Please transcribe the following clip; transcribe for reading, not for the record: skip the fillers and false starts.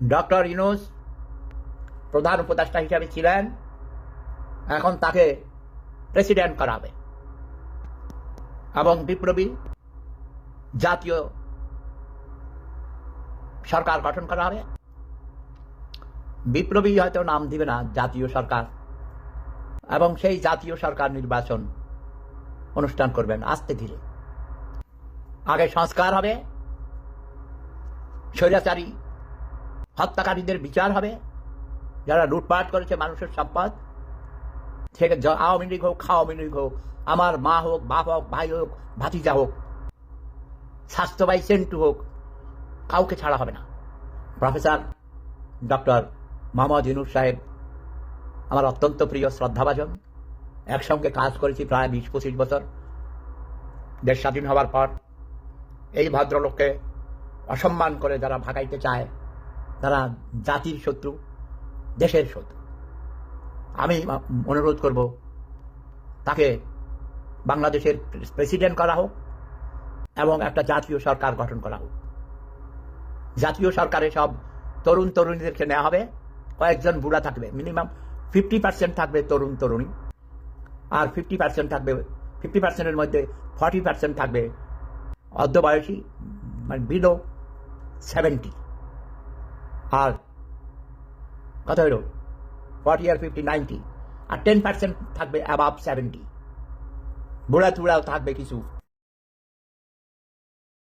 Doctor Yunus প্রধান উপদেষ্টা হিসেবে ছিলেন, এখন তাকে প্রেসিডেন্ট করা হবে এবং বিপ্লবী জাতীয় সরকার গঠন করা হবে। বিপ্লবী হয়তো নাম দিবে না, জাতীয় সরকার, এবং সেই জাতীয় সরকার নির্বাচন অনুষ্ঠান করবেন আস্তে ধীরে। আগে সংস্কার হবে, স্বৈরাচারী হত্যাকারীদের বিচার হবে, যারা লুটপাট করেছে মানুষের সম্পদ, থেকে আওয়ামী লীগ হোক, খাওয়ামী লীগ হোক, আমার মা হোক, বাপ হোক, ভাই হোক, ভাতিজা হোক, স্বাস্থ্যবাহী সেন্টু হোক, কাউকে ছাড়া হবে না। প্রফেসর ডক্টর মোহাম্মদ ইউনূস সাহেব আমার অত্যন্ত প্রিয়, শ্রদ্ধাভাজন। একসঙ্গে কাজ করেছি প্রায় 20-25 বছর দেশ স্বাধীন হওয়ার পর। এই ভদ্রলোককে অসম্মান করে যারা ভাগাইতে চায় তারা জাতির শত্রু, দেশের শত্রু। আমি অনুরোধ করব তাকে বাংলাদেশের প্রেসিডেন্ট করা হোক এবং একটা জাতীয় সরকার গঠন করা হোক। জাতীয় সরকারে সব তরুণ তরুণীদেরকে নেওয়া হবে, কয়েকজন বুড়া থাকবে, মিনিমাম 50% থাকবে তরুণ তরুণী, আর 50% থাকবে, 50%-এর মধ্যে 40% থাকবে অর্ধবয়সী, মানে বিলো 70। আর কত হইল 40 আর 50 90, আর 10% থাকবে অ্যাবাভ 70। বুড়া টুড়াও থাকবে কিছু।